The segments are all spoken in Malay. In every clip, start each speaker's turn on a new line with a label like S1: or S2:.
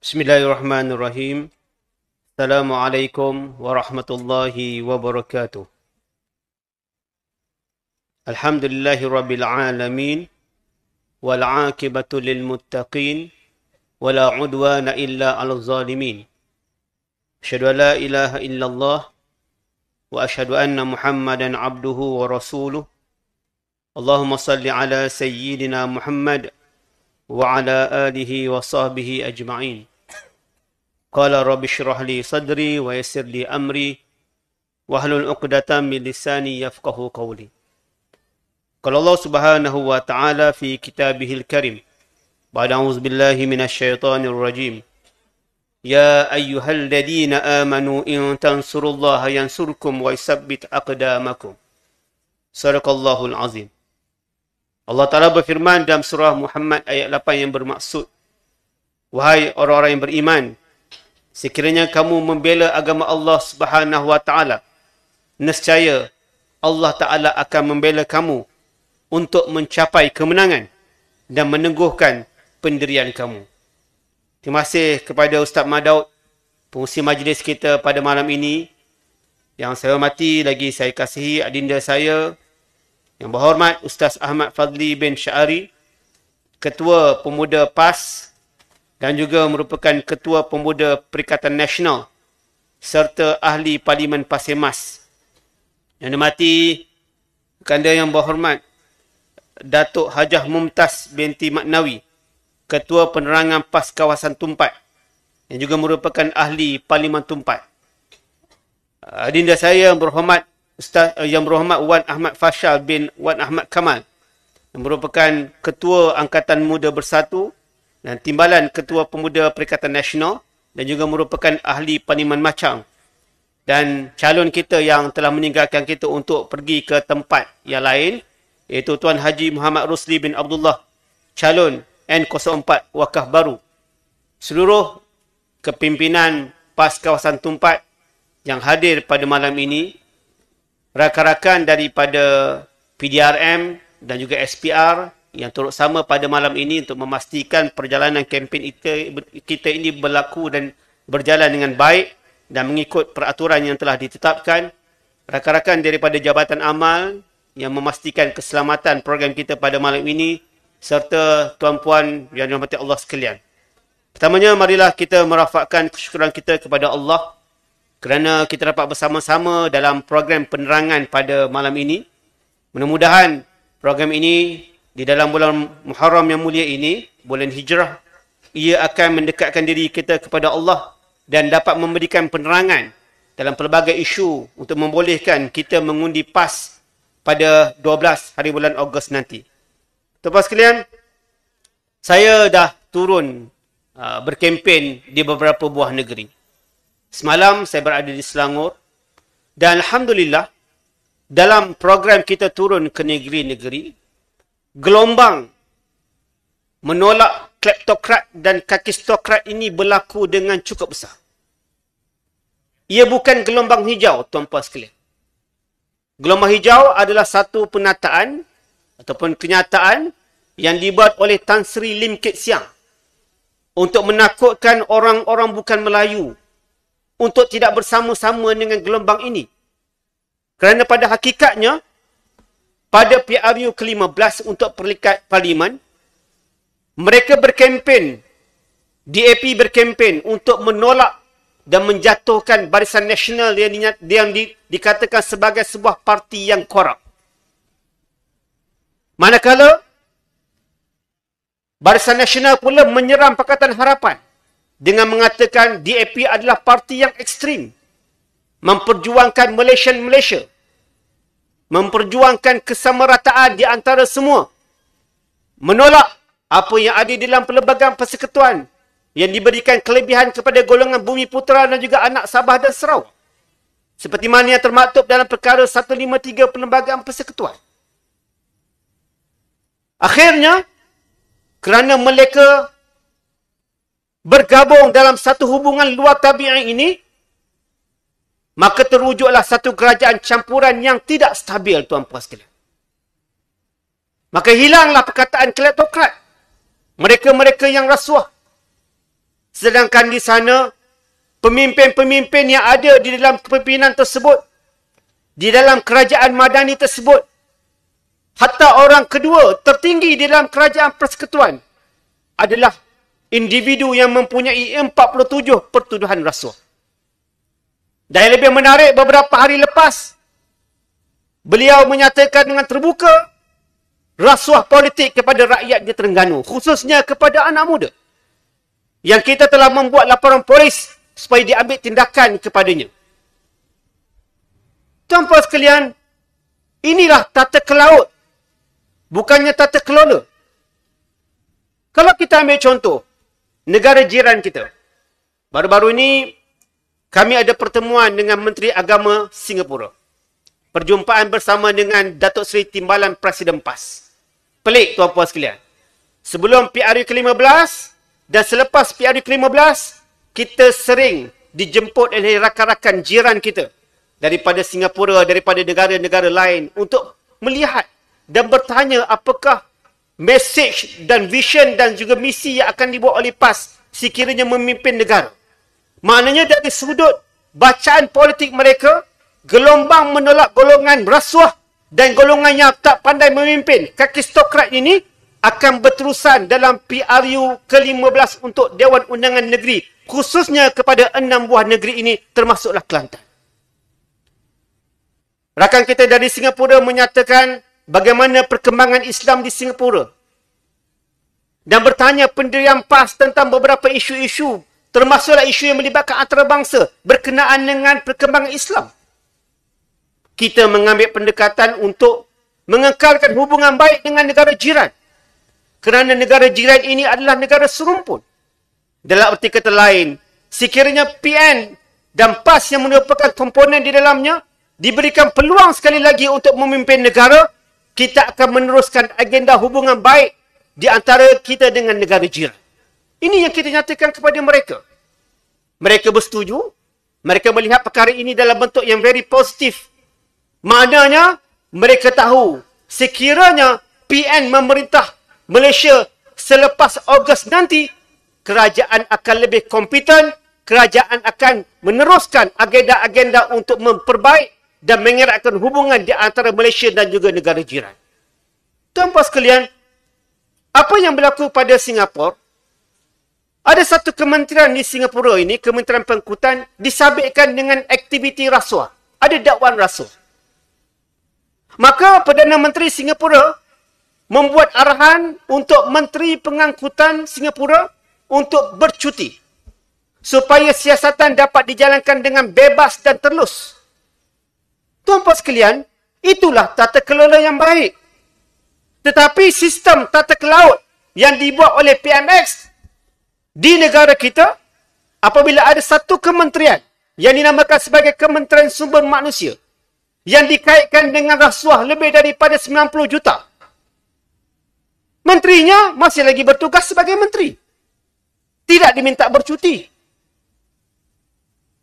S1: Bismillahirrahmanirrahim. Assalamualaikum warahmatullahi wabarakatuh. Alhamdulillahi rabbil alamin. Wal aqibatu lil muttaqin. Wala udwana illa 'alal zalimin. Asyhadu an la ilaha illallah wa asyhadu anna Muhammadan abduhu wa rasuluh. Allahumma salli ala sayyidina Muhammad wa ala alihi wa sahbihi ajma'in. Qala rabbi shrah li sadri wa yassir li amri wahlul 'uqdatam min lisani yafqahu qawli. Qala Allah Subhanahu wa ta'ala fi kitabihil karim. Ba'da a'udzu billahi minasy syaithanir rajim. Ya ayyuhalladzina amanu in tansurullaha yansurkum wa yutsabbit aqdamakum. Shadaqallahul azim. Allah Ta'ala berfirman dalam surah Muhammad ayat 8 yang bermaksud, wahai orang-orang yang beriman, sekiranya kamu membela agama Allah Subhanahu wa Ta'ala, nescaya Allah Ta'ala akan membela kamu untuk mencapai kemenangan dan meneguhkan pendirian kamu. Terima kasih kepada Ustaz Madaud, pengurusi majlis kita pada malam ini. Yang saya hormati lagi saya kasihi adinda saya, yang berhormat Ustaz Ahmad Fadli bin Syari, Ketua Pemuda PAS dan juga merupakan Ketua Pemuda Perikatan Nasional serta Ahli Parlimen Pasir Mas. Yang dimati Kanda yang berhormat Datuk Hajah Mumtaz binti Maknawi, Ketua Penerangan PAS Kawasan Tumpat, yang juga merupakan Ahli Parlimen Tumpat. Adinda saya yang berhormat Wan Ahmad Fashal bin Wan Ahmad Kamal, yang merupakan Ketua Angkatan Muda Bersatu dan Timbalan Ketua Pemuda Perikatan Nasional dan juga merupakan Ahli Parlimen Machang, dan calon kita yang telah meninggalkan kita untuk pergi ke tempat yang lain, iaitu Tuan Haji Muhammad Rusli bin Abdullah, calon N04 Wakaf Baru, seluruh kepimpinan PAS Kawasan Tumpat yang hadir pada malam ini, rakan-rakan daripada PDRM dan juga SPR yang turut sama pada malam ini untuk memastikan perjalanan kempen kita ini berlaku dan berjalan dengan baik dan mengikut peraturan yang telah ditetapkan. Rakan-rakan daripada Jabatan Amal yang memastikan keselamatan program kita pada malam ini, serta tuan-puan yang dirahmati Allah sekalian. Pertamanya, marilah kita merafakkan kesyukuran kita kepada Allah kerana kita dapat bersama-sama dalam program penerangan pada malam ini. Mudah-mudahan program ini di dalam bulan Muharram yang mulia ini, bulan Hijrah, ia akan mendekatkan diri kita kepada Allah dan dapat memberikan penerangan dalam pelbagai isu untuk membolehkan kita mengundi PAS pada 12 hari bulan Ogos nanti. Tuan-tuan sekalian, saya dah turun berkempen di beberapa buah negeri. Semalam saya berada di Selangor dan Alhamdulillah dalam program kita turun ke negeri-negeri, gelombang menolak kleptokrat dan kakistokrat ini berlaku dengan cukup besar. Ia bukan gelombang hijau, tuan-puan sekalian. Gelombang hijau adalah satu penataan ataupun kenyataan yang dibuat oleh Tan Sri Lim Kit Siang untuk menakutkan orang-orang bukan Melayu untuk tidak bersama-sama dengan gelombang ini. Kerana pada hakikatnya, pada PRU ke-15 untuk Perlikat Parlimen, mereka berkempen, DAP berkempen untuk menolak dan menjatuhkan Barisan Nasional yang dikatakan sebagai sebuah parti yang korup. Manakala, Barisan Nasional pula menyeram Pakatan Harapan dengan mengatakan DAP adalah parti yang ekstrim, memperjuangkan Malaysia, memperjuangkan kesamarataan di antara semua, menolak apa yang ada dalam Perlembagaan Persekutuan yang diberikan kelebihan kepada golongan Bumi Putera dan juga anak Sabah dan Sarawak, seperti mana yang termaktub dalam perkara 153 Perlembagaan Persekutuan. Akhirnya, kerana mereka bergabung dalam satu hubungan luar tabi'i ini, maka terwujudlah satu kerajaan campuran yang tidak stabil, tuan-puan sekalian. Maka hilanglah perkataan kleptokrat. Mereka-mereka yang rasuah. Sedangkan di sana, pemimpin-pemimpin yang ada di dalam kepimpinan tersebut, di dalam kerajaan Madani tersebut, hatta orang kedua tertinggi di dalam kerajaan persekutuan adalah individu yang mempunyai 47 pertuduhan rasuah. Dan yang lebih menarik, beberapa hari lepas, beliau menyatakan dengan terbuka rasuah politik kepada rakyat di Terengganu, khususnya kepada anak muda. Yang kita telah membuat laporan polis supaya diambil tindakan kepadanya. Tuan-puan sekalian, inilah tata kelaut, bukannya tata kelola. Kalau kita ambil contoh, negara jiran kita. Baru-baru ini, kami ada pertemuan dengan Menteri Agama Singapura. Perjumpaan bersama dengan Datuk Seri Timbalan Presiden PAS. Pelik, tuan-puan sekalian. Sebelum PRU ke-15 dan selepas PRU ke-15, kita sering dijemput oleh rakan-rakan jiran kita daripada Singapura, daripada negara-negara lain untuk melihat dan bertanya apakah message dan vision dan juga misi yang akan dibuat oleh PAS sekiranya memimpin negara. Maknanya dari sudut bacaan politik mereka, gelombang menolak golongan rasuah dan golongan yang tak pandai memimpin, kakistokrat ini akan berterusan dalam PRU ke-15 untuk Dewan Undangan Negeri, khususnya kepada 6 buah negeri ini, termasuklah Kelantan. Rakan kita dari Singapura menyatakan bagaimana perkembangan Islam di Singapura dan bertanya pendirian PAS tentang beberapa isu-isu, termasuklah isu yang melibatkan antarabangsa berkenaan dengan perkembangan Islam. Kita mengambil pendekatan untuk mengekalkan hubungan baik dengan negara jiran. Kerana negara jiran ini adalah negara serumpun. Dalam arti kata lain, sekiranya PN dan PAS yang merupakan komponen di dalamnya diberikan peluang sekali lagi untuk memimpin negara, kita akan meneruskan agenda hubungan baik di antara kita dengan negara jiran. Ini yang kita nyatakan kepada mereka. Mereka bersetuju. Mereka melihat perkara ini dalam bentuk yang very positif. Maknanya, mereka tahu sekiranya PN memerintah Malaysia selepas Ogos nanti, kerajaan akan lebih kompeten, kerajaan akan meneruskan agenda-agenda untuk memperbaik dan mengeratkan hubungan di antara Malaysia dan juga negara jiran. Tuan-puan sekalian, apa yang berlaku pada Singapura? Ada satu kementerian di Singapura ini, Kementerian Pengangkutan, disabitkan dengan aktiviti rasuah. Ada dakwaan rasuah. Maka Perdana Menteri Singapura membuat arahan untuk Menteri Pengangkutan Singapura untuk bercuti, supaya siasatan dapat dijalankan dengan bebas dan telus. Tuan-puan sekalian, itulah tata kelola yang baik. Tetapi sistem tata kelaut yang dibuat oleh PMX di negara kita, apabila ada satu kementerian yang dinamakan sebagai Kementerian Sumber Manusia yang dikaitkan dengan rasuah lebih daripada 90 juta, menterinya masih lagi bertugas sebagai menteri. Tidak diminta bercuti.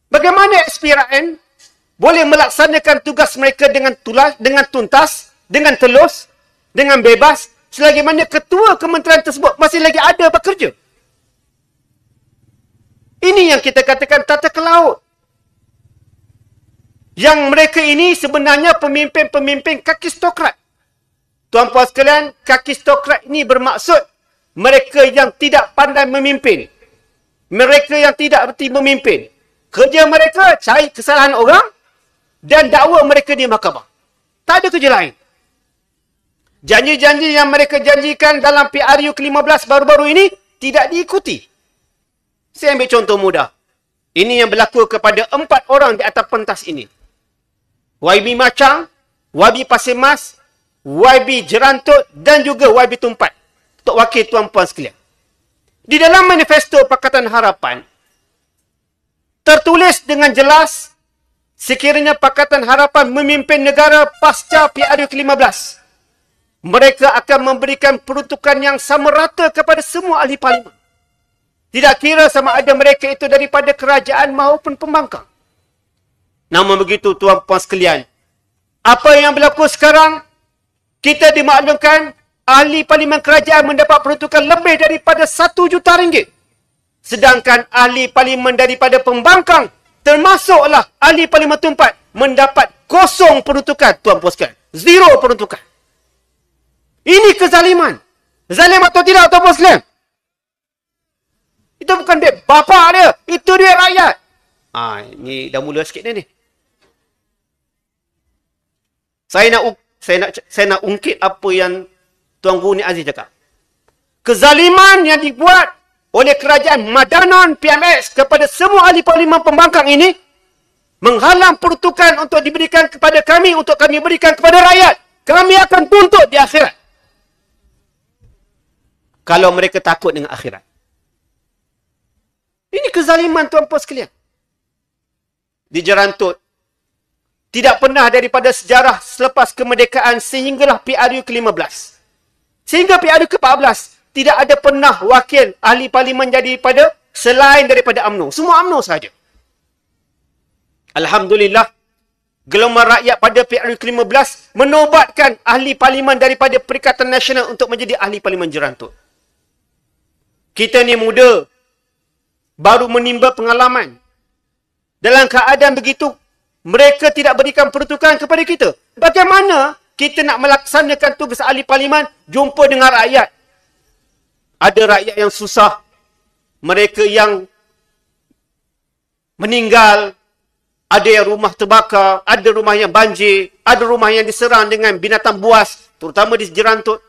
S1: Bagaimana SPRN boleh melaksanakan tugas mereka dengan tuntas, dengan telus, dengan bebas, selagi mana ketua kementerian tersebut masih lagi ada bekerja? Ini yang kita katakan tata kelaut. Yang mereka ini sebenarnya pemimpin-pemimpin kakistokrat. Tuan-puan sekalian, kakistokrat ini bermaksud mereka yang tidak pandai memimpin. Mereka yang tidak erti memimpin. Kerja mereka cari kesalahan orang dan dakwa mereka di mahkamah. Tak ada kerja lain. Janji-janji yang mereka janjikan dalam PRU ke-15 baru-baru ini tidak diikuti. Saya ambil contoh mudah. Ini yang berlaku kepada 4 orang di atas pentas ini. YB Macang, YB Pasir Mas, YB Jerantut dan juga YB Tumpat. Untuk wakil tuan-puan sekalian. Di dalam manifesto Pakatan Harapan, tertulis dengan jelas sekiranya Pakatan Harapan memimpin negara pasca PRU ke-15, mereka akan memberikan peruntukan yang sama rata kepada semua ahli parlimen. Tidak kira sama ada mereka itu daripada kerajaan maupun pembangkang. Namun begitu tuan-puan sekalian, apa yang berlaku sekarang, kita dimaklumkan ahli parlimen kerajaan mendapat peruntukan lebih daripada 1 juta ringgit. Sedangkan ahli parlimen daripada pembangkang, termasuklah ahli parlimen tempat, mendapat 0 peruntukan, tuan puan sekalian. 0 peruntukan. Ini kezaliman. Zalim atau tidak, tuan puan sekalian? Itu bukan duit bapa dia, itu duit rakyat. Ini dah mula sikit dah ni. Saya nak ungkit apa yang Tuan Guru Nik Aziz cakap. Kezaliman yang dibuat oleh kerajaan Madanon PMX kepada semua ahli parlimen pembangkang ini menghalang peruntukan untuk diberikan kepada kami, untuk kami berikan kepada rakyat. Kami akan tuntut di akhirat. Kalau mereka takut dengan akhirat. Ini kezaliman tuan-puan sekalian. Dijerantut. Tidak pernah daripada sejarah selepas kemerdekaan sehinggalah PRU ke-15. Sehingga PRU ke-14. Tidak ada pernah wakil ahli parlimen daripada selain daripada UMNO. Semua UMNO sahaja. Alhamdulillah, gelombang rakyat pada PRU ke-15 menobatkan ahli parlimen daripada Perikatan Nasional untuk menjadi ahli parlimen jerantut. Kita ni muda, baru menimba pengalaman. Dalam keadaan begitu, mereka tidak berikan peruntukan kepada kita. Bagaimana kita nak melaksanakan tugas ahli parlimen jumpa dengan rakyat? Ada rakyat yang susah, mereka yang meninggal, ada yang rumah terbakar, ada rumah yang banjir, ada rumah yang diserang dengan binatang buas, terutama di Jerantut.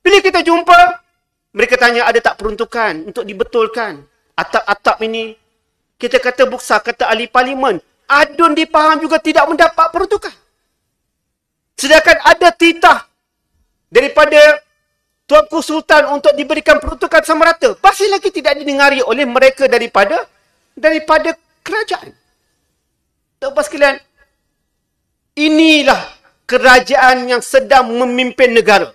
S1: Bila kita jumpa, mereka tanya ada tak peruntukan untuk dibetulkan atap-atap ini. Kita kata buksa, kata ahli parlimen, adun di Pahang juga tidak mendapat peruntukan. Sedangkan ada titah daripada Tuanku Sultan untuk diberikan peruntukan sama rata. Pasti lagi tidak didengari oleh mereka daripada kerajaan. Tuan-tuan sekalian, inilah kerajaan yang sedang memimpin negara.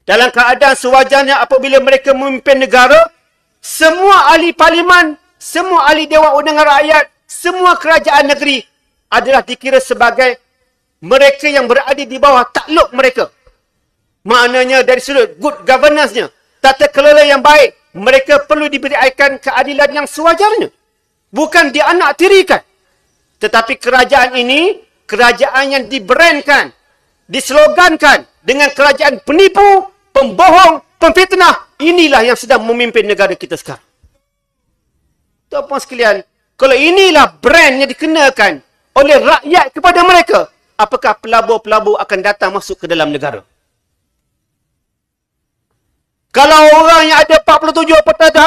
S1: Dalam keadaan sewajarnya apabila mereka memimpin negara, semua ahli parlimen, semua ahli Dewan Undangan Rakyat, semua kerajaan negeri adalah dikira sebagai mereka yang berada di bawah takluk mereka. Maknanya dari sudut good governance-nya, tata kelola yang baik, mereka perlu diberikan keadilan yang sewajarnya. Bukan dianaktirikan. Tetapi kerajaan ini, kerajaan yang dibrandkan, dislogankan dengan kerajaan penipu, pembohong, pemfitnah. Inilah yang sedang memimpin negara kita sekarang. Tuan-tuan sekalian, kalau inilah brand yang dikenakan oleh rakyat kepada mereka, apakah pelabur-pelabur akan datang masuk ke dalam negara? Kalau orang yang ada 47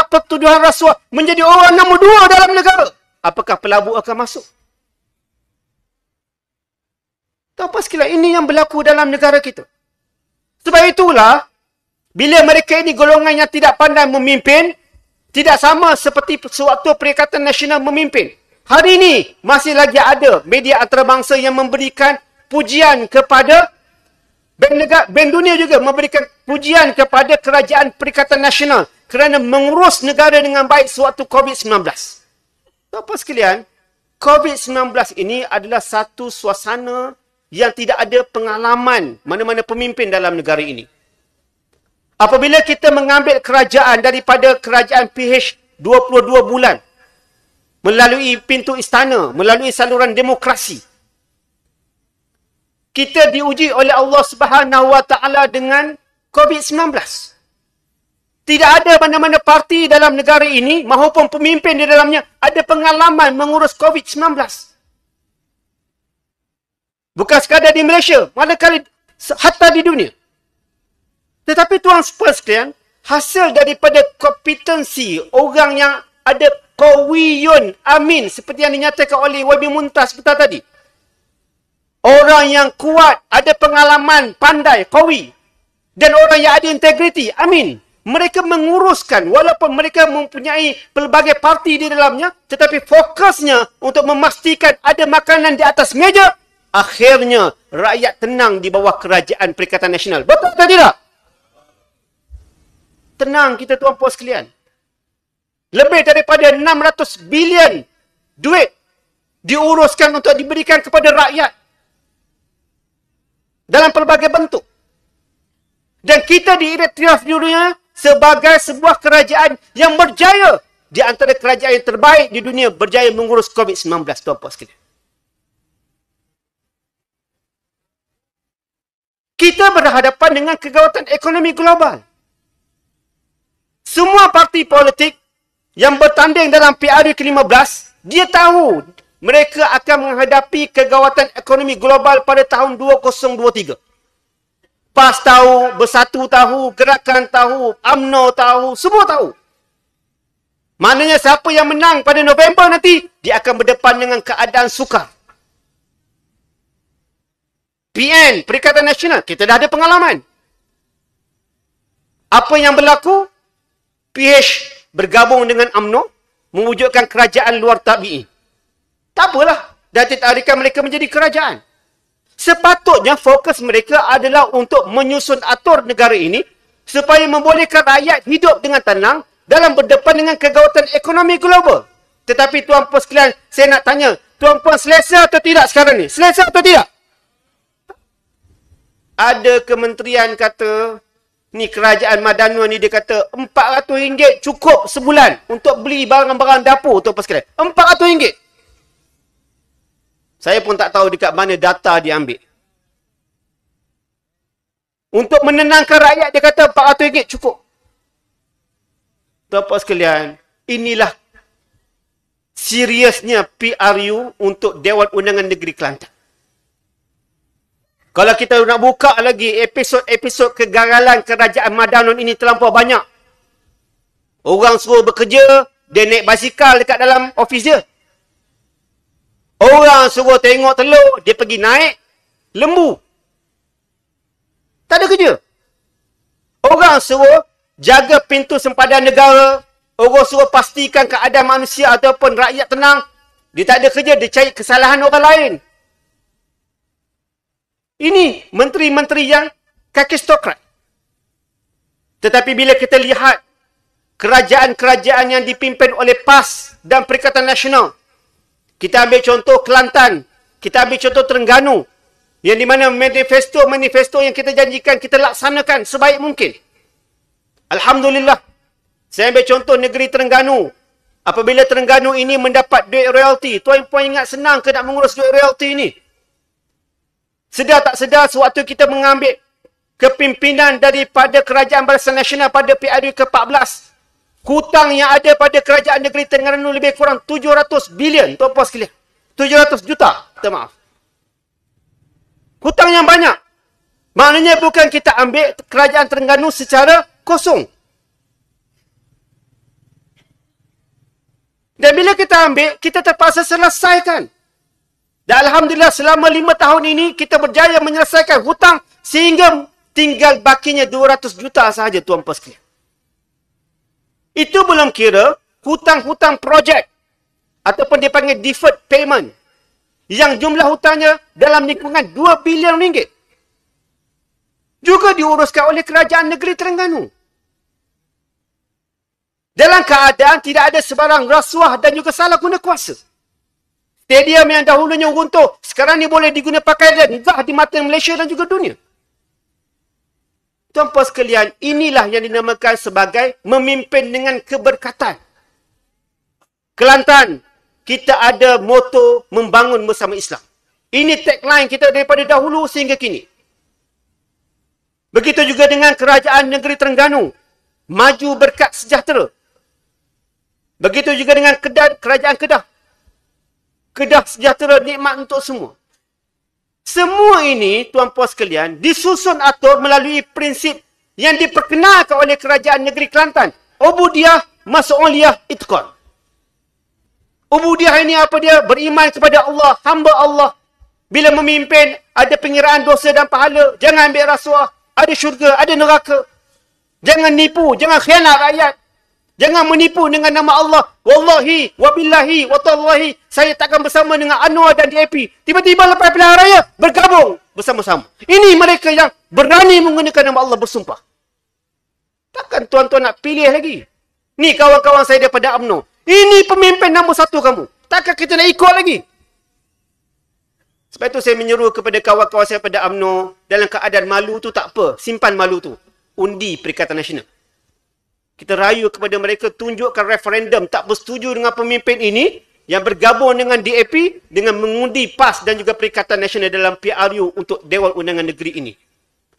S1: pertuduhan rasuah menjadi orang nombor 2 dalam negara, apakah pelabur akan masuk? Tuan-tuan sekalian, ini yang berlaku dalam negara kita. Sebab itulah, bila mereka ini golongan yang tidak pandai memimpin, tidak sama seperti sewaktu Perikatan Nasional memimpin. Hari ini, masih lagi ada media antarabangsa yang memberikan pujian kepada Bank Dunia juga memberikan pujian kepada Kerajaan Perikatan Nasional kerana mengurus negara dengan baik sewaktu COVID-19. Tuan-tuan sekalian, COVID-19 ini adalah satu suasana yang tidak ada pengalaman mana-mana pemimpin dalam negara ini. Apabila kita mengambil kerajaan daripada kerajaan PH 22 bulan, melalui pintu istana, melalui saluran demokrasi, kita diuji oleh Allah Subhanahu Wa Taala dengan COVID-19. Tidak ada mana-mana parti dalam negara ini maupun pemimpin di dalamnya ada pengalaman mengurus COVID-19. Bukan sekadar di Malaysia, manakala hatta di dunia. Tetapi tuan-tuan sekalian, hasil daripada kompetensi orang yang ada qawiyun amin seperti yang dinyatakan oleh Wabi Muntas sebentar tadi. Orang yang kuat, ada pengalaman, pandai, qawi. Dan orang yang ada integriti, amin. Mereka menguruskan, walaupun mereka mempunyai pelbagai parti di dalamnya, tetapi fokusnya untuk memastikan ada makanan di atas meja, akhirnya rakyat tenang di bawah kerajaan Perikatan Nasional. Betul atau tidak? Tenang kita tuan-puan sekalian. Lebih daripada 600 bilion duit diuruskan untuk diberikan kepada rakyat. Dalam pelbagai bentuk. Dan kita diiktiraf di dunia sebagai sebuah kerajaan yang berjaya. Di antara kerajaan yang terbaik di dunia berjaya mengurus COVID-19, tuan-puan sekalian. Kita berhadapan dengan kegawatan ekonomi global. Semua parti politik yang bertanding dalam PRU ke-15, dia tahu mereka akan menghadapi kegawatan ekonomi global pada tahun 2023. PAS tahu, Bersatu tahu, Gerakan tahu, UMNO tahu, semua tahu. Maknanya siapa yang menang pada November nanti, dia akan berdepan dengan keadaan sukar. PN, Perikatan Nasional, kita dah ada pengalaman. Apa yang berlaku? PH bergabung dengan UMNO, mewujudkan kerajaan luar tabi'i. Tak apalah, dah ditarikan mereka menjadi kerajaan. Sepatutnya fokus mereka adalah untuk menyusun atur negara ini supaya membolehkan rakyat hidup dengan tenang dalam berdepan dengan kegawatan ekonomi global. Tetapi tuan-puan sekalian, saya nak tanya, tuan-puan selesa atau tidak sekarang ni? Selesa atau tidak? Ada kementerian kata, ni kerajaan Madanu ni dia kata RM400 cukup sebulan untuk beli barang-barang dapur, tuan-puan sekalian. RM400. Saya pun tak tahu dekat mana data diambil. Untuk menenangkan rakyat, dia kata RM400 cukup. Tuan-puan sekalian, inilah seriusnya PRU untuk Dewan Undangan Negeri Kelantan. Kalau kita nak buka lagi episod-episod kegagalan kerajaan Madanon ini terlampau banyak. Orang suruh bekerja, dia naik basikal dekat dalam ofis dia. Orang suruh tengok telur, dia pergi naik lembu. Tak ada kerja. Orang suruh jaga pintu sempadan negara. Orang suruh pastikan keadaan manusia ataupun rakyat tenang. Dia tak ada kerja, dia cari kesalahan orang lain. Ini menteri-menteri yang kakistokrat. Tetapi bila kita lihat kerajaan-kerajaan yang dipimpin oleh PAS dan Perikatan Nasional, kita ambil contoh Kelantan, kita ambil contoh Terengganu, yang di mana manifesto yang kita janjikan kita laksanakan sebaik mungkin. Alhamdulillah. Saya ambil contoh negeri Terengganu. Apabila Terengganu ini mendapat duit royalti, tuan-puan ingat senang ke nak mengurus duit royalti ini? Sedar tak sedar, sewaktu kita mengambil kepimpinan daripada Kerajaan Barisan Nasional pada PRU ke-14, hutang yang ada pada kerajaan negeri Terengganu lebih kurang 700 bilion, tuan-puan sekalian. 700 juta, minta maaf. Hutang yang banyak. Maknanya bukan kita ambil kerajaan Terengganu secara kosong. Dan bila kita ambil, kita terpaksa selesaikan. Dan Alhamdulillah selama 5 tahun ini, kita berjaya menyelesaikan hutang sehingga tinggal bakinya 200 juta sahaja, tuan-puan sekalian. Itu belum kira hutang-hutang projek ataupun dipanggil deferred payment yang jumlah hutangnya dalam lingkungan 2 bilion ringgit. Juga diuruskan oleh kerajaan negeri Terengganu. Dalam keadaan tidak ada sebarang rasuah dan juga salah guna kuasa. Stadium yang dahulunya runtuh, sekarang ni boleh diguna pakai dan megah di mata Malaysia dan juga dunia. Tuan-puan sekalian, inilah yang dinamakan sebagai memimpin dengan keberkatan. Kelantan, kita ada moto membangun bersama Islam. Ini tagline kita daripada dahulu sehingga kini. Begitu juga dengan kerajaan negeri Terengganu, maju berkat sejahtera. Begitu juga dengan kerajaan Kedah. Kedah sejahtera nikmat untuk semua. Semua ini, tuan-puan sekalian, disusun atur melalui prinsip yang diperkenalkan oleh kerajaan negeri Kelantan. Ubudiyah, mas'uliyah, itqan. Ubudiyah ini apa dia? Beriman kepada Allah, hamba Allah. Bila memimpin, ada pengiraan dosa dan pahala. Jangan ambil rasuah. Ada syurga, ada neraka. Jangan nipu, jangan khianat rakyat. Jangan menipu dengan nama Allah. Wallahi, wabillahi, watallahi. Saya takkan bersama dengan Anwar dan DAP. Tiba-tiba lepas pilihan raya, bergabung bersama-sama. Ini mereka yang berani menggunakan nama Allah bersumpah. Takkan tuan-tuan nak pilih lagi? Ni kawan-kawan saya daripada UMNO. Ini pemimpin nombor 1 kamu. Takkan kita nak ikut lagi? Sebab itu saya menyeru kepada kawan-kawan saya pada UMNO, dalam keadaan malu tu tak apa. Simpan malu tu. Undi Perikatan Nasional. Kita rayu kepada mereka, tunjukkan referendum tak bersetuju dengan pemimpin ini yang bergabung dengan DAP dengan mengundi PAS dan juga Perikatan Nasional dalam PRU untuk Dewan Undangan Negeri ini.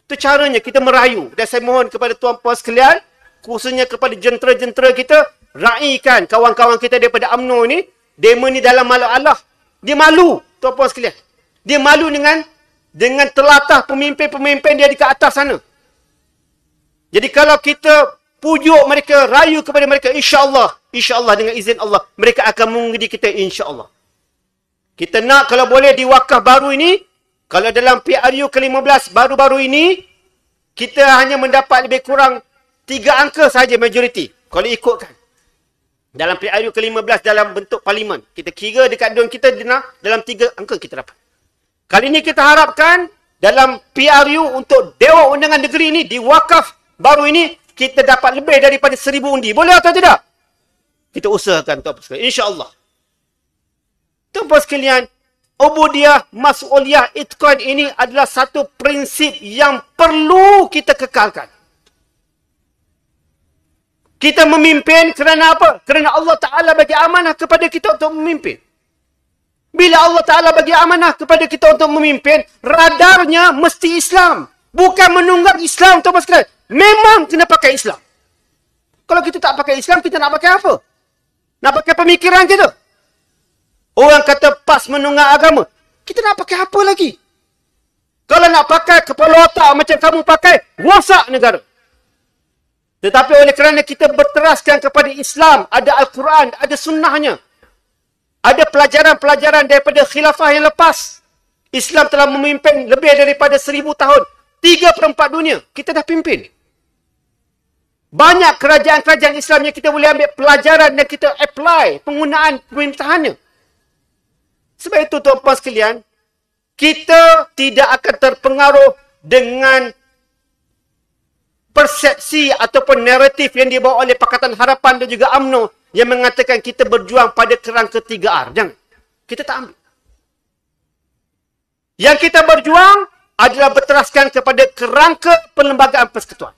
S1: Itu caranya kita merayu. Dan saya mohon kepada tuan-puan sekalian, khususnya kepada jentera-jentera kita, raikan kawan-kawan kita daripada UMNO ni, demo ni dalam malu Allah. Dia malu, tuan-puan sekalian. Dia malu dengan telatah pemimpin-pemimpin dia di ke atas sana. Jadi kalau kita pujuk mereka, rayu kepada mereka, insya-Allah dengan izin Allah, mereka akan mengundi kita insya-Allah. Kita nak kalau boleh di wakaf baru ini, kalau dalam PRU ke-15 baru-baru ini, kita hanya mendapat lebih kurang 3 angka saja majoriti. Kalau ikutkan. Dalam PRU ke-15 dalam bentuk parlimen. Kita kira dekat dunia kita dalam 3 angka kita dapat. Kali ini kita harapkan dalam PRU untuk Dewan Undangan Negeri ini, di wakaf baru ini, kita dapat lebih daripada 1000 undi. Boleh atau tidak? Kita usahakan, tuan-puan sekalian. InsyaAllah. Tuan-puan sekalian, ubudiyah, mas'uliyah, itqan ini adalah satu prinsip yang perlu kita kekalkan. Kita memimpin kerana apa? Kerana Allah Ta'ala bagi amanah kepada kita untuk memimpin. Bila Allah Ta'ala bagi amanah kepada kita untuk memimpin, radarnya mesti Islam. Bukan menunggak Islam, tuan-puan sekalian. Memang kena pakai Islam. Kalau kita tak pakai Islam, kita nak pakai apa? Nak pakai pemikiran kita? Orang kata PAS menunggak agama. Kita nak pakai apa lagi? Kalau nak pakai kepala otak macam kamu pakai, rosak negara. Tetapi oleh kerana kita berteraskan kepada Islam, ada Al-Quran, ada sunnahnya. Ada pelajaran-pelajaran daripada khilafah yang lepas. Islam telah memimpin lebih daripada 1000 tahun. 3/4 dunia, kita dah pimpin. Banyak kerajaan-kerajaan Islam yang kita boleh ambil pelajaran dan kita apply penggunaan pemerintahannya. Sebab itu tuan-puan sekalian, kita tidak akan terpengaruh dengan persepsi ataupun naratif yang dibawa oleh Pakatan Harapan dan juga UMNO yang mengatakan kita berjuang pada kerangka 3R. Jangan. Kita tak ambil. Yang kita berjuang adalah berteraskan kepada kerangka perlembagaan persekutuan.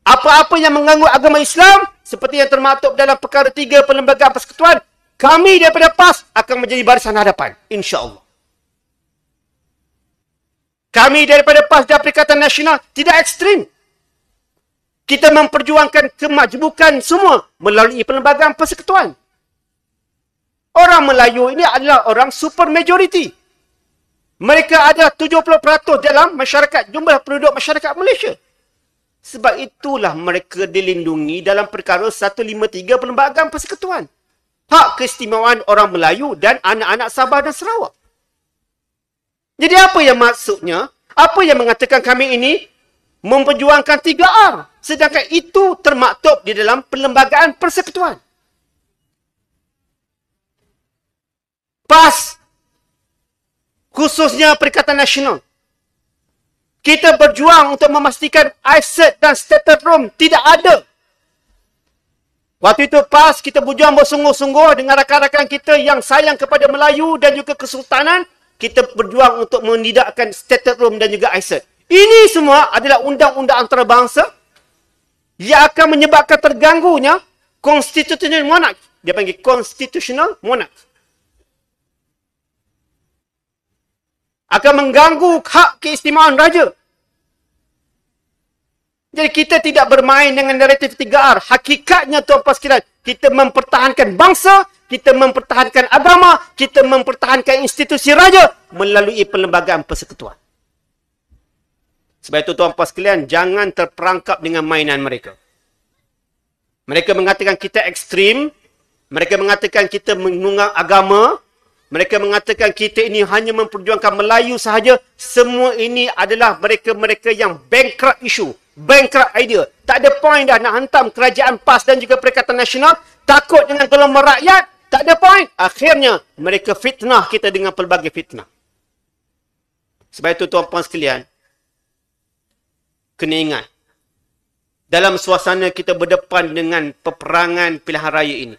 S1: Apa-apa yang mengganggu agama Islam, seperti yang termaktub dalam perkara 3 perlembagaan persekutuan, kami daripada PAS akan menjadi barisan hadapan. InsyaAllah. Kami daripada PAS dan Perikatan Nasional tidak ekstrim. Kita memperjuangkan kemajbukan semua melalui perlembagaan persekutuan. Orang Melayu ini adalah orang super majority. Mereka adalah 70% dalam masyarakat, jumlah penduduk masyarakat Malaysia. Sebab itulah mereka dilindungi dalam perkara 153 perlembagaan persekutuan. Hak keistimewaan orang Melayu dan anak-anak Sabah dan Sarawak. Jadi apa yang maksudnya? Apa yang mengatakan kami ini memperjuangkan 3R? Sedangkan itu termaktub di dalam perlembagaan persekutuan. PAS, khususnya Perikatan Nasional, kita berjuang untuk memastikan ISET dan status room tidak ada. Waktu itu PAS, kita berjuang bersungguh-sungguh dengan rakan-rakan kita yang sayang kepada Melayu dan juga Kesultanan. Kita berjuang untuk menidakkan status room dan juga ISET. Ini semua adalah undang-undang antarabangsa yang akan menyebabkan terganggunya constitutional monarch. Dia panggil constitutional monarch. Akan mengganggu hak keistimewaan raja. Jadi kita tidak bermain dengan naratif 3R. Hakikatnya tuan-puan sekalian, kita mempertahankan bangsa, kita mempertahankan agama, kita mempertahankan institusi raja melalui perlembagaan persekutuan. Sebab itu tuan-puan sekalian, jangan terperangkap dengan mainan mereka. Mereka mengatakan kita ekstrim, mereka mengatakan kita menunggang agama, mereka mengatakan kita ini hanya memperjuangkan Melayu sahaja. Semua ini adalah mereka-mereka yang bankrupt issue, bankrupt idea. Tak ada point dah nak hantam kerajaan PAS dan juga Perikatan Nasional. Takut dengan golongan rakyat, tak ada point. Akhirnya, mereka fitnah kita dengan pelbagai fitnah. Sebab itu tuan-puan sekalian, kena ingat, dalam suasana kita berdepan dengan peperangan pilihan raya ini,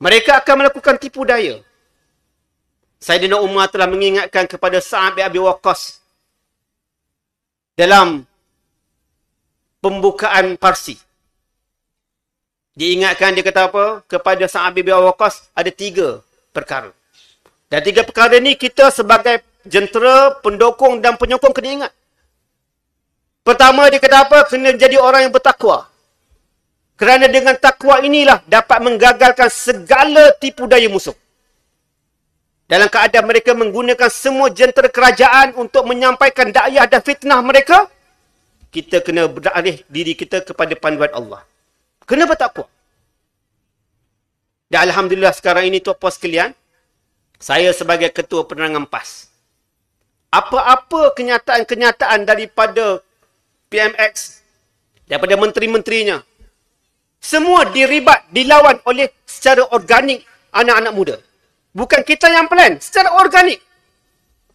S1: mereka akan melakukan tipu daya. Saidina Umar telah mengingatkan kepada Sa'ad bin Abi Waqqas dalam pembukaan Parsi. Diingatkan, dia kata apa? Kepada Sa'ad bin Abi Waqqas ada 3 perkara. Dan 3 perkara ni kita sebagai jentera, pendukung dan penyokong kena ingat. Pertama, dia kata apa? Kena jadi orang yang bertakwa. Kerana dengan takwa inilah dapat menggagalkan segala tipu daya musuh. Dalam keadaan mereka menggunakan semua jentera kerajaan untuk menyampaikan dakwah dan fitnah mereka, kita kena beralih diri kita kepada panduan Allah. Kena bertakwa. Dan Alhamdulillah sekarang ini tuan-puan sekalian, saya sebagai ketua penerangan PAS, apa-apa kenyataan-kenyataan daripada PMX, daripada menteri-menterinya, semua diribat, dilawan oleh secara organik anak-anak muda. Bukan kita yang plan, secara organik.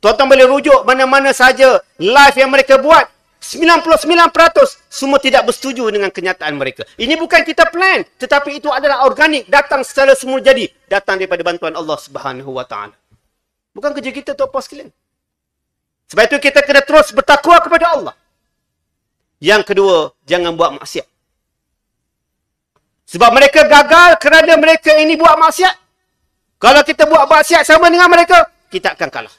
S1: Tuan-tuan boleh rujuk mana-mana saja live yang mereka buat. 99% semua tidak bersetuju dengan kenyataan mereka. Ini bukan kita plan, tetapi itu adalah organik, datang secara semula jadi, datang daripada bantuan Allah Subhanahu Wa Taala. Bukan kerja kita tuan-puan sekalian. Sebab itu kita kena terus bertakwa kepada Allah. Yang kedua, jangan buat maksiat. Sebab mereka gagal kerana mereka ini buat maksiat. Kalau kita buat maksiat sama dengan mereka, kita akan kalah.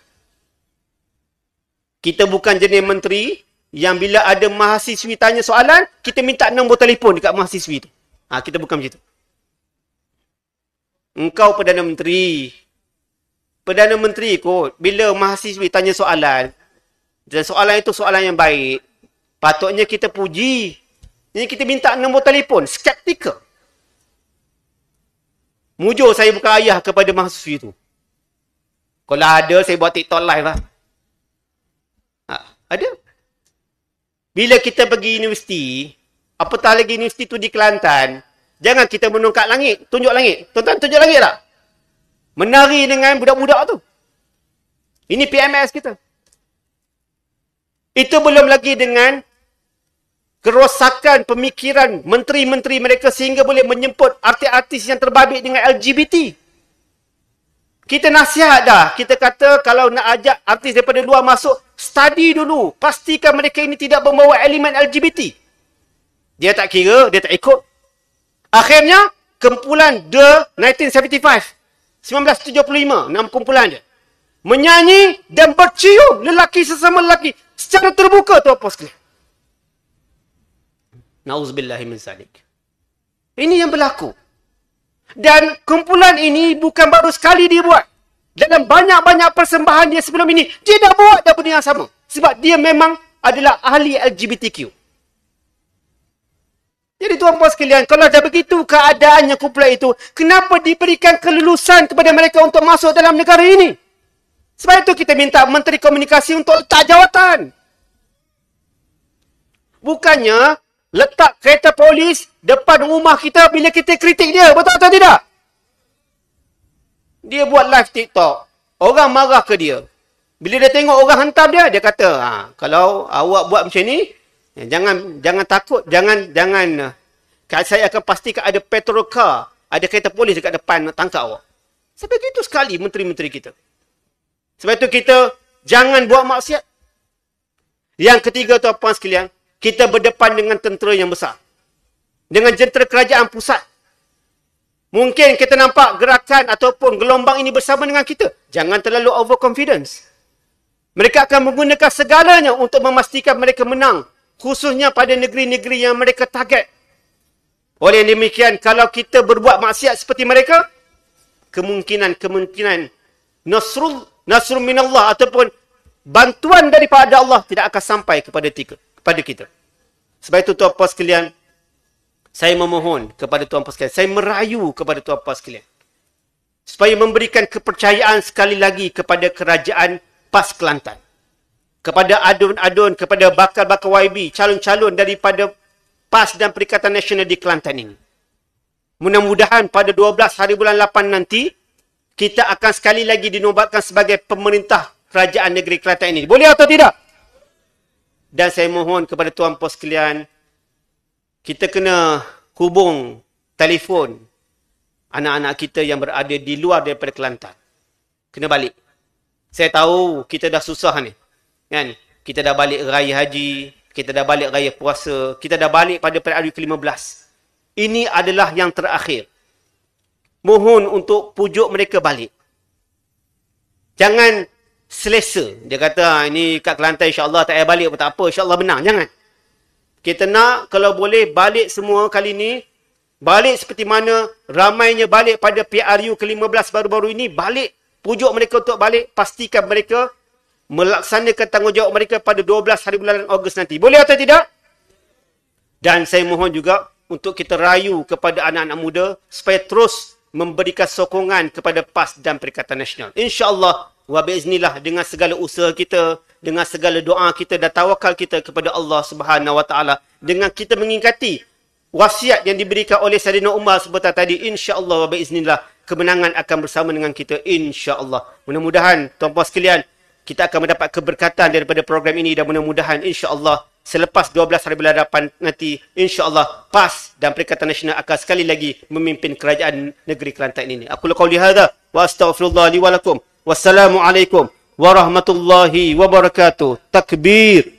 S1: Kita bukan jenis menteri yang bila ada mahasiswi tanya soalan, kita minta nombor telefon dekat mahasiswi itu. Kita bukan macam itu. Engkau Perdana Menteri. Perdana Menteri kot, bila mahasiswi tanya soalan, dan soalan itu soalan yang baik, patutnya kita puji. Ini kita minta nombor telefon, skeptikal. Mujur saya bukan ayah kepada mahasiswi itu. Kalau ada, saya buat TikTok live lah. Ada. Bila kita pergi universiti, apatah lagi universiti tu di Kelantan, jangan kita menungkat langit, tunjuk langit. Tuan-tuan tunjuk langit tak? Menari dengan budak-budak tu. Ini PMS kita. Itu belum lagi dengan kerosakan pemikiran menteri-menteri mereka sehingga boleh menyebut artis-artis yang terbabit dengan LGBT. Kita nasihat dah. Kita kata kalau nak ajak artis daripada luar masuk, study dulu. Pastikan mereka ini tidak membawa elemen LGBT. Dia tak kira, dia tak ikut. Akhirnya, kumpulan The 1975. 1975, nama kumpulan dia. Menyanyi dan bercium lelaki sesama lelaki secara terbuka tuan-puan sekalian. Nauzubillahi min zalik. Ini yang berlaku. Dan kumpulan ini bukan baru sekali dia buat. Dalam banyak-banyak persembahan dia sebelum ini, dia dah buat dah benda yang sama. Sebab dia memang adalah ahli LGBTQ. Jadi tuan-puan sekalian, kalau dah begitu keadaannya kumpulan itu, kenapa diberikan kelulusan kepada mereka untuk masuk dalam negara ini? Sebab itu kita minta Menteri Komunikasi untuk letak jawatan. Bukannya letak kereta polis depan rumah kita bila kita kritik dia. Betul atau tidak? Dia buat live TikTok. Orang marah ke dia. Bila dia tengok orang hantam dia, dia kata, kalau awak buat macam ni, jangan takut, jangan saya akan pastikan ada petrol car, ada kereta polis dekat depan nak tangkap awak. Sebab itu sekali menteri-menteri kita. Sebab itu kita jangan buat maksiat. Yang ketiga tuan-puan sekalian, kita berdepan dengan tentera yang besar. Dengan jentera kerajaan pusat. Mungkin kita nampak gerakan ataupun gelombang ini bersama dengan kita. Jangan terlalu overconfidence. Mereka akan menggunakan segalanya untuk memastikan mereka menang. Khususnya pada negeri-negeri yang mereka target. Oleh demikian, kalau kita berbuat maksiat seperti mereka, kemungkinan nasrul minallah ataupun bantuan daripada Allah tidak akan sampai kepada kita. Sebab itu tuan-puan sekalian, saya memohon kepada tuan-puan sekalian, saya merayu kepada tuan-puan sekalian, supaya memberikan kepercayaan sekali lagi kepada kerajaan PAS Kelantan. Kepada adun-adun, kepada bakal-bakal YB, calon-calon daripada PAS dan Perikatan Nasional di Kelantan ini. Mudah-mudahan pada 12 hari bulan 8 nanti, kita akan sekali lagi dinobatkan sebagai pemerintah kerajaan negeri Kelantan ini. Boleh atau tidak? Dan saya mohon kepada tuan-puan sekalian, kita kena hubung telefon anak-anak kita yang berada di luar daripada Kelantan. Kena balik. Saya tahu kita dah susah ni. Kan? Kita dah balik raya haji, Kita dah balik raya puasa. Kita dah balik pada hari ke-15. Ini adalah yang terakhir. Mohon untuk pujuk mereka balik. Jangan selesa. Dia kata, ini kat Kelantan insyaAllah tak payah balik pun tak apa. InsyaAllah benar. Jangan. Kita nak kalau boleh balik semua kali ni. Balik seperti mana ramainya balik pada PRU ke-15 baru-baru ini. Balik. Pujuk mereka untuk balik. Pastikan mereka melaksanakan tanggungjawab mereka pada 12 hari bulan Ogos nanti. Boleh atau tidak? Dan saya mohon juga untuk kita rayu kepada anak-anak muda supaya terus memberikan sokongan kepada PAS dan Perikatan Nasional. InsyaAllah, wa biiznillah, dengan segala usaha kita, dengan segala doa kita dan tawakal kita kepada Allah Subhanahu Wa Taala, dengan kita mengingati wasiat yang diberikan oleh Sayyidina Umar sebentar tadi, insya-Allah wa biiznillah, kemenangan akan bersama dengan kita, insya-Allah. Mudah-mudahan tuan-puan sekalian, kita akan mendapat keberkatan daripada program ini dan mudah-mudahan insya-Allah selepas 12 hari bulan hadapan nanti, insya-Allah PAS dan Perikatan Nasional akan sekali lagi memimpin kerajaan negeri Kelantan ini. Aku qauli hadza wa astaghfirullah li wa lakum. Wassalamualaikum warahmatullahi wabarakatuh. Takbir.